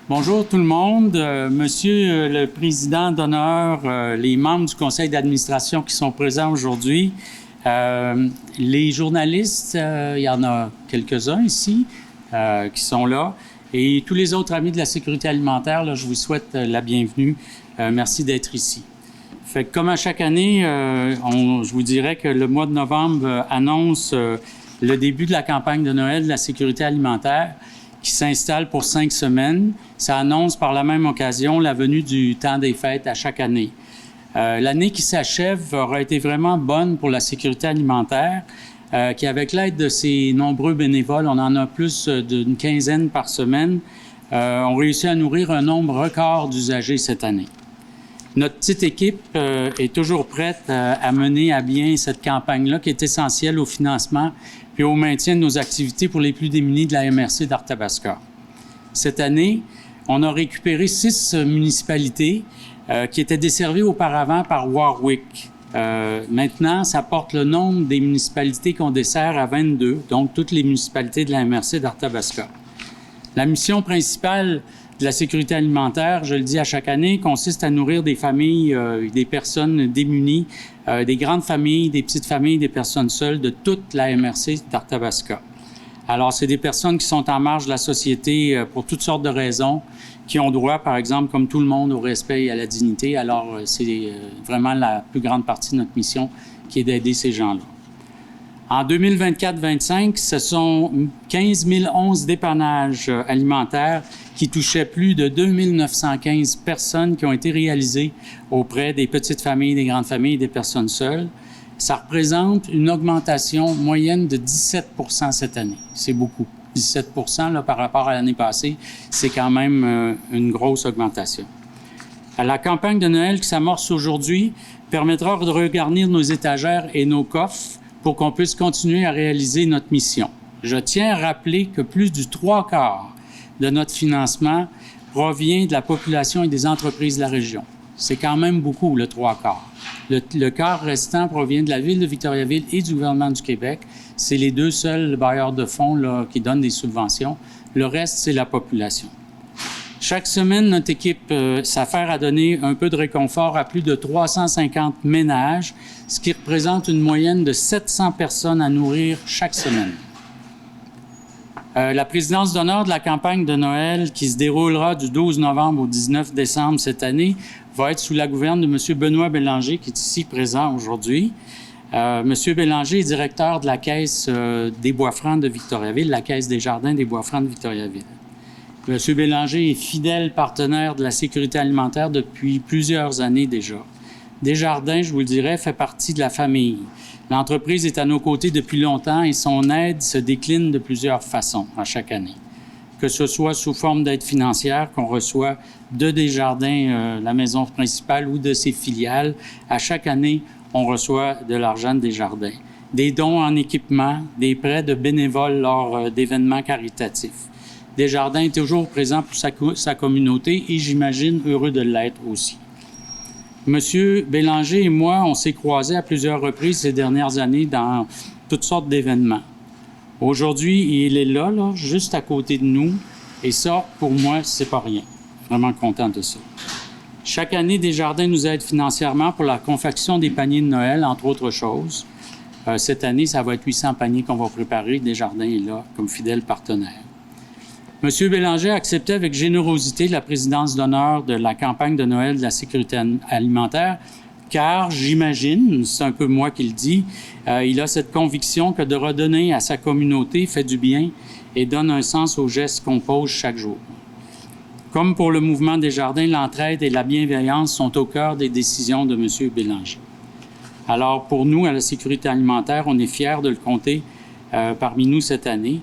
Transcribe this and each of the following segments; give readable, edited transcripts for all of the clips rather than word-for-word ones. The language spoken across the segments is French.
Bonjour tout le monde. Monsieur le Président d'honneur, les membres du conseil d'administration qui sont présents aujourd'hui, les journalistes, il y en a quelques-uns ici qui sont là, et tous les autres amis de la sécurité alimentaire, là, je vous souhaite la bienvenue. Merci d'être ici. Fait que comme à chaque année, je vous dirais que le mois de novembre annonce le début de la campagne de Noël de la sécurité alimentaire, qui s'installe pour 5 semaines. Ça annonce par la même occasion la venue du temps des fêtes à chaque année. L'année qui s'achève aura été vraiment bonne pour la sécurité alimentaire, qui, avec l'aide de ses nombreux bénévoles, on en a plus d'une quinzaine par semaine, ont réussi à nourrir un nombre record d'usagers cette année. Notre petite équipe est toujours prête à mener à bien cette campagne-là, qui est essentielle au financement puis au maintien de nos activités pour les plus démunis de la MRC d'Arthabasca. Cette année, on a récupéré 6 municipalités qui étaient desservies auparavant par Warwick. Maintenant, ça porte le nombre des municipalités qu'on dessert à 22, donc toutes les municipalités de la MRC d'Arthabasca. La mission principale de la sécurité alimentaire, je le dis à chaque année, consiste à nourrir des familles, des personnes démunies, des grandes familles, des petites familles, des personnes seules de toute la MRC d'Arthabasca. Alors, c'est des personnes qui sont en marge de la société pour toutes sortes de raisons, qui ont droit, par exemple, comme tout le monde, au respect et à la dignité. Alors, c'est vraiment la plus grande partie de notre mission qui est d'aider ces gens-là. En 2024-25, ce sont 15 011 dépannages alimentaires qui touchaient plus de 2 915 personnes qui ont été réalisés auprès des petites familles, des grandes familles et des personnes seules. Ça représente une augmentation moyenne de 17 % cette année. C'est beaucoup. 17 % là, par rapport à l'année passée, c'est quand même une grosse augmentation. La campagne de Noël qui s'amorce aujourd'hui permettra de regarnir nos étagères et nos coffres pour qu'on puisse continuer à réaliser notre mission. Je tiens à rappeler que plus du 3/4 de notre financement provient de la population et des entreprises de la région. C'est quand même beaucoup, le 3/4. Le quart restant provient de la Ville de Victoriaville et du gouvernement du Québec. C'est les deux seuls bailleurs de fonds là, qui donnent des subventions. Le reste, c'est la population. Chaque semaine, notre équipe s'affaire à donner un peu de réconfort à plus de 350 ménages, ce qui représente une moyenne de 700 personnes à nourrir chaque semaine. La présidence d'honneur de la campagne de Noël, qui se déroulera du 12 novembre au 19 décembre cette année, va être sous la gouverne de M. Benoît Bélanger, qui est ici présent aujourd'hui. M. Bélanger est directeur de la Caisse des Bois-Francs de Victoriaville, la Caisse des Jardins des Bois-Francs de Victoriaville. M. Bélanger est fidèle partenaire de la sécurité alimentaire depuis plusieurs années déjà. Desjardins, je vous le dirais, fait partie de la famille. L'entreprise est à nos côtés depuis longtemps et son aide se décline de plusieurs façons à chaque année. Que ce soit sous forme d'aide financière qu'on reçoit de Desjardins, la maison principale, ou de ses filiales, à chaque année, on reçoit de l'argent de Desjardins. Des dons en équipement, des prêts de bénévoles lors d'événements caritatifs. Desjardins est toujours présent pour sa communauté et j'imagine heureux de l'être aussi. Monsieur Bélanger et moi, on s'est croisés à plusieurs reprises ces dernières années dans toutes sortes d'événements. Aujourd'hui, il est là, juste à côté de nous, et ça, pour moi, c'est pas rien. Vraiment content de ça. Chaque année, Desjardins nous aide financièrement pour la confection des paniers de Noël, entre autres choses. Cette année, ça va être 800 paniers qu'on va préparer. Desjardins est là comme fidèle partenaire. M. Bélanger a accepté avec générosité la présidence d'honneur de la campagne de Noël de la sécurité alimentaire, car j'imagine, c'est un peu moi qui le dis, il a cette conviction que de redonner à sa communauté fait du bien et donne un sens aux gestes qu'on pose chaque jour. Comme pour le mouvement Desjardins, l'entraide et la bienveillance sont au cœur des décisions de M. Bélanger. Alors, pour nous, à la sécurité alimentaire, on est fiers de le compter parmi nous cette année.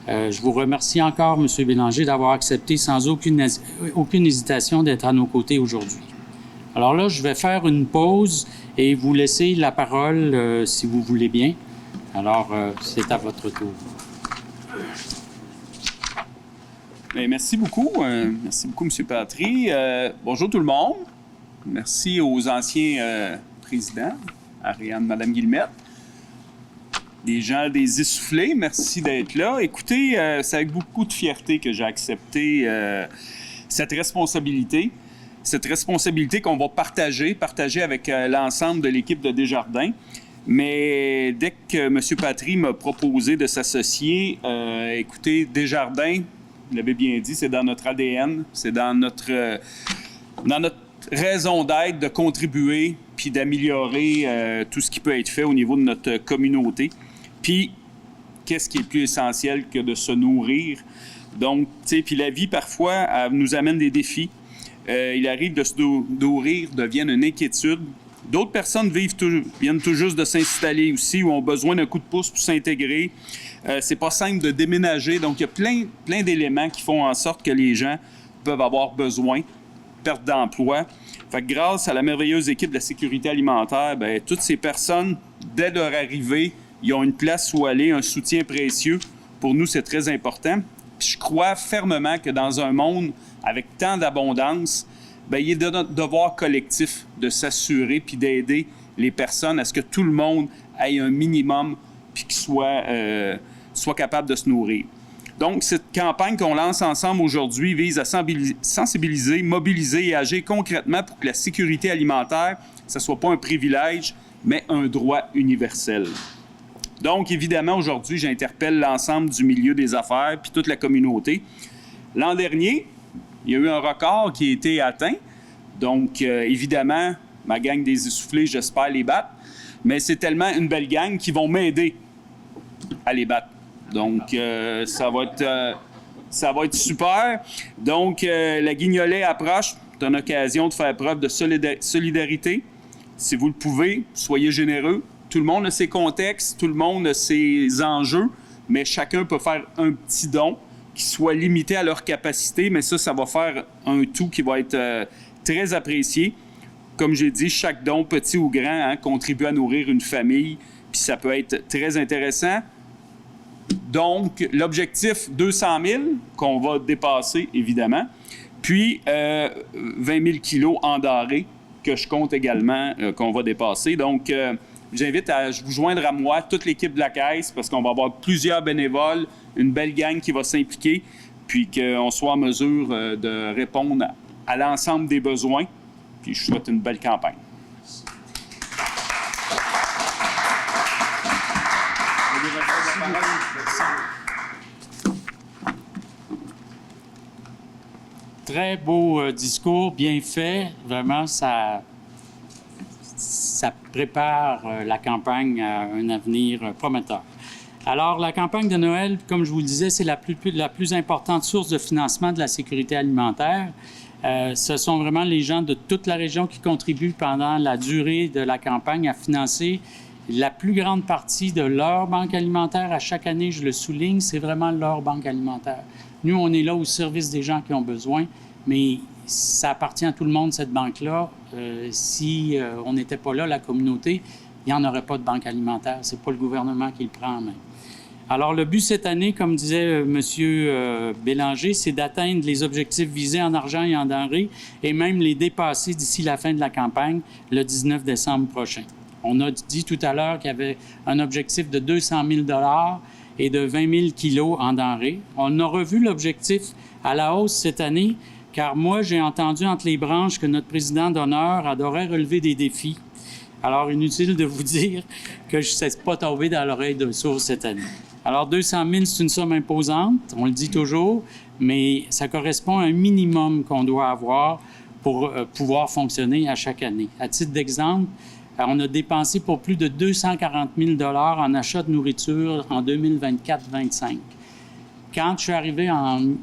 Je vous remercie encore, M. Bélanger, d'avoir accepté sans aucune hésitation d'être à nos côtés aujourd'hui. Alors là, je vais faire une pause et vous laisser la parole si vous voulez bien. Alors, c'est à votre tour. Bien, merci beaucoup. Merci beaucoup, M. Patry. Bonjour tout le monde. Merci aux anciens présidents, Ariane, Mme Guillemette. Des gens des essoufflés, merci d'être là. Écoutez, c'est avec beaucoup de fierté que j'ai accepté cette responsabilité. Cette responsabilité qu'on va partager avec l'ensemble de l'équipe de Desjardins. Mais dès que M. Patry m'a proposé de s'associer, écoutez, Desjardins, vous l'avez bien dit, c'est dans notre ADN, c'est dans notre raison d'être de contribuer puis d'améliorer tout ce qui peut être fait au niveau de notre communauté. Puis, qu'est-ce qui est plus essentiel que de se nourrir? Donc, tu sais, puis la vie, parfois, elle nous amène des défis. Il arrive de se nourrir, devienne une inquiétude. D'autres personnes viennent tout juste de s'installer aussi ou ont besoin d'un coup de pouce pour s'intégrer. C'est pas simple de déménager. Donc, il y a plein d'éléments qui font en sorte que les gens peuvent avoir besoin, perte d'emploi. Fait que grâce à la merveilleuse équipe de la sécurité alimentaire, bien, toutes ces personnes, dès leur arrivée, ils ont une place où aller, un soutien précieux. Pour nous, c'est très important. Puis je crois fermement que dans un monde avec tant d'abondance, bien, il est de notre devoir collectif de s'assurer puis d'aider les personnes à ce que tout le monde ait un minimum puis qu'il soit capable de se nourrir. Donc, cette campagne qu'on lance ensemble aujourd'hui vise à sensibiliser, mobiliser et agir concrètement pour que la sécurité alimentaire, ce ne soit pas un privilège, mais un droit universel. Donc, évidemment, aujourd'hui, j'interpelle l'ensemble du milieu des affaires puis toute la communauté. L'an dernier, il y a eu un record qui a été atteint. Donc, évidemment, ma gang des essoufflés, j'espère les battre. Mais c'est tellement une belle gang qui vont m'aider à les battre. Donc, ça va être super. Donc, la Guignolet approche. C'est une occasion de faire preuve de solidarité. Si vous le pouvez, soyez généreux. Tout le monde a ses contextes, tout le monde a ses enjeux, mais chacun peut faire un petit don qui soit limité à leur capacité, mais ça va faire un tout qui va être très apprécié. Comme j'ai dit, chaque don, petit ou grand, contribue à nourrir une famille, puis ça peut être très intéressant. Donc, l'objectif, 200 000, qu'on va dépasser, évidemment, puis 20 000 kilos en denrées, que je compte également, qu'on va dépasser. Donc, j'invite à vous joindre à moi, toute l'équipe de la Caisse, parce qu'on va avoir plusieurs bénévoles, une belle gang qui va s'impliquer, puis qu'on soit en mesure de répondre à l'ensemble des besoins. Puis je souhaite une belle campagne. Très beau discours, bien fait. Vraiment, ça prépare la campagne à un avenir prometteur. Alors, la campagne de Noël, comme je vous le disais, c'est la plus importante source de financement de la sécurité alimentaire. Ce sont vraiment les gens de toute la région qui contribuent pendant la durée de la campagne à financer la plus grande partie de leur banque alimentaire. À chaque année, je le souligne, c'est vraiment leur banque alimentaire. Nous, on est là au service des gens qui ont besoin, mais ça appartient à tout le monde, cette banque-là. Si on n'était pas là, la communauté, il n'y en aurait pas de banque alimentaire. Ce n'est pas le gouvernement qui le prend en main. Alors, le but cette année, comme disait M. Bélanger, c'est d'atteindre les objectifs visés en argent et en denrées et même les dépasser d'ici la fin de la campagne, le 19 décembre prochain. On a dit tout à l'heure qu'il y avait un objectif de 200 000 $ et de 20 000 kilos en denrées. On a revu l'objectif à la hausse cette année, car moi, j'ai entendu entre les branches que notre président d'honneur adorait relever des défis. Alors, inutile de vous dire que je ne sais pas tomber dans l'oreille d'un sourd cette année. Alors, 200 000, c'est une somme imposante, on le dit toujours, mais ça correspond à un minimum qu'on doit avoir pour pouvoir fonctionner à chaque année. À titre d'exemple, on a dépensé pour plus de 240 000 $ en achat de nourriture en 2024-25. Quand je suis arrivé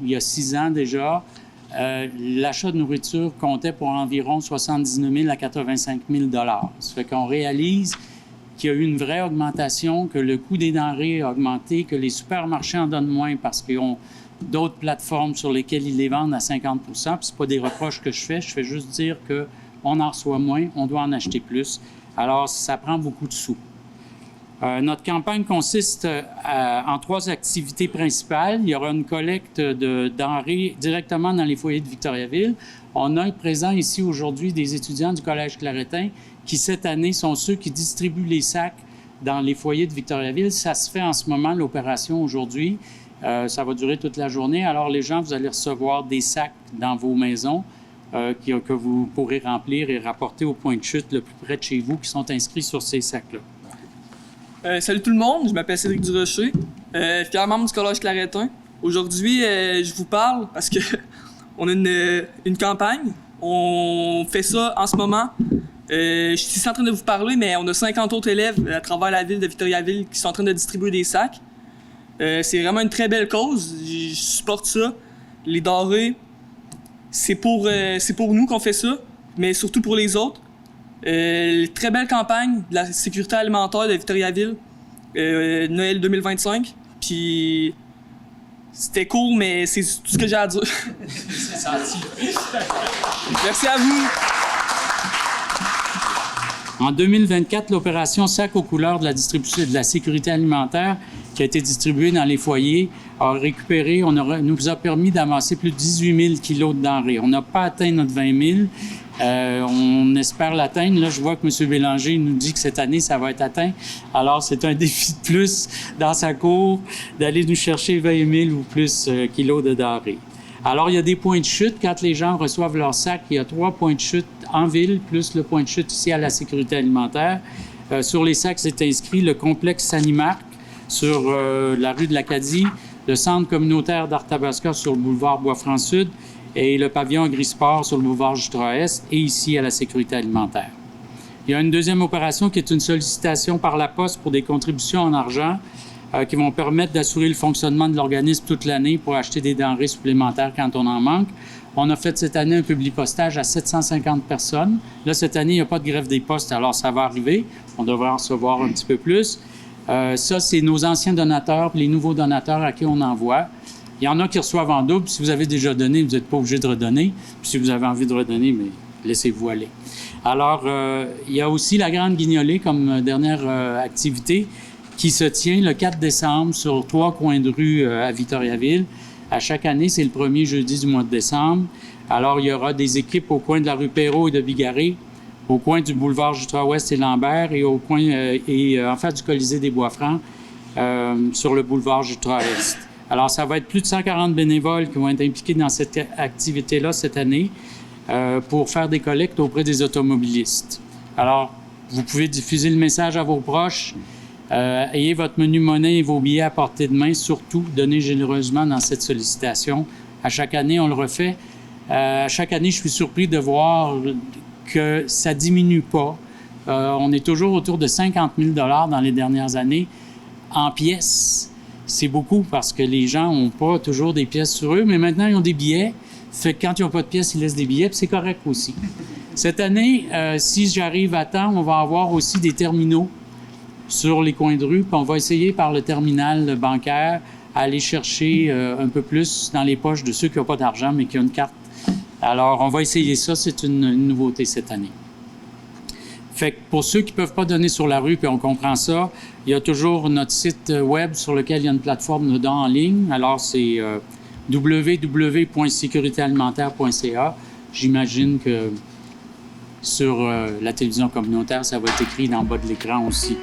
il y a 6 ans déjà, l'achat de nourriture comptait pour environ 79 000 à 85 000 $. Ça fait qu'on réalise qu'il y a eu une vraie augmentation, que le coût des denrées a augmenté, que les supermarchés en donnent moins parce qu'ils ont d'autres plateformes sur lesquelles ils les vendent à 50 %. Puis c'est pas des reproches que je fais juste dire que on en reçoit moins, on doit en acheter plus. Alors, ça prend beaucoup de sous. Notre campagne consiste en 3 activités principales. Il y aura une collecte de denrées directement dans les foyers de Victoriaville. On a présent ici aujourd'hui des étudiants du Collège Claretin qui, cette année, sont ceux qui distribuent les sacs dans les foyers de Victoriaville. Ça se fait en ce moment, l'opération aujourd'hui. Ça va durer toute la journée. Alors, les gens, vous allez recevoir des sacs dans vos maisons que vous pourrez remplir et rapporter au point de chute le plus près de chez vous qui sont inscrits sur ces sacs-là. Salut tout le monde, je m'appelle Cédric Durocher, fier membre du Collège Claretin. Aujourd'hui, je vous parle parce que on a une campagne. On fait ça en ce moment. Je suis ici en train de vous parler, mais on a 50 autres élèves à travers la ville de Victoriaville qui sont en train de distribuer des sacs. C'est vraiment une très belle cause. Je supporte ça. Les denrées, c'est pour nous qu'on fait ça, mais surtout pour les autres. Très belle campagne de la sécurité alimentaire de Victoriaville, Noël 2025. Puis c'était court, mais c'est tout ce que j'ai à dire. C'est senti. Merci à vous. En 2024, l'opération Sac aux couleurs de la distribution de la sécurité alimentaire qui a été distribuée dans les foyers nous a permis d'amasser plus de 18 000 kilos de denrées. On n'a pas atteint notre 20 000. On espère l'atteindre. Là, je vois que M. Bélanger nous dit que cette année, ça va être atteint. Alors, c'est un défi de plus dans sa cour d'aller nous chercher 20 000 ou plus kilos de denrées. Alors, il y a des points de chute. Quand les gens reçoivent leur sac, il y a 3 points de chute en ville, plus le point de chute ici à la sécurité alimentaire. Sur les sacs, c'est inscrit le complexe Sanimark sur la rue de l'Acadie, le centre communautaire d'Arthabasca sur le boulevard Bois-Franc-Sud et le pavillon Agrisport sur le boulevard Jutra-Est et ici à la sécurité alimentaire. Il y a une deuxième opération qui est une sollicitation par la Poste pour des contributions en argent qui vont permettre d'assurer le fonctionnement de l'organisme toute l'année pour acheter des denrées supplémentaires quand on en manque. On a fait cette année un publipostage à 750 personnes. Là, cette année, il n'y a pas de grève des postes, alors ça va arriver. On devrait en recevoir un petit peu plus. Ça, c'est nos anciens donateurs, les nouveaux donateurs à qui on envoie. Il y en a qui reçoivent en double. Si vous avez déjà donné, vous n'êtes pas obligé de redonner. Puis si vous avez envie de redonner, mais laissez-vous aller. Alors, il y a aussi la Grande Guignolée comme dernière activité qui se tient le 4 décembre sur 3 coins de rue à Victoriaville. À chaque année, c'est le premier jeudi du mois de décembre. Alors, il y aura des équipes au coin de la rue Perrault et de Bigarré, au coin du boulevard Jutra-Ouest et Lambert et au coin en face du Colisée des Bois-Francs sur le boulevard Jutra-Est. Alors, ça va être plus de 140 bénévoles qui vont être impliqués dans cette activité-là cette année pour faire des collectes auprès des automobilistes. Alors, vous pouvez diffuser le message à vos proches. Ayez votre menu monnaie et vos billets à portée de main. Surtout, donnez généreusement dans cette sollicitation. À chaque année, on le refait. À chaque année, je suis surpris de voir que ça diminue pas. On est toujours autour de 50 000 $ dans les dernières années en pièces. C'est beaucoup parce que les gens n'ont pas toujours des pièces sur eux, mais maintenant, ils ont des billets. Fait que quand ils n'ont pas de pièces, ils laissent des billets, puis c'est correct aussi. Cette année, si j'arrive à temps, on va avoir aussi des terminaux sur les coins de rue, puis on va essayer par le terminal bancaire à aller chercher un peu plus dans les poches de ceux qui n'ont pas d'argent, mais qui ont une carte. Alors, on va essayer ça, c'est une nouveauté cette année. Fait que pour ceux qui ne peuvent pas donner sur la rue, puis on comprend ça, il y a toujours notre site web sur lequel il y a une plateforme de dons en ligne. Alors, c'est www.sécuritéalimentaire.ca. J'imagine que sur la télévision communautaire, ça va être écrit dans le bas de l'écran aussi.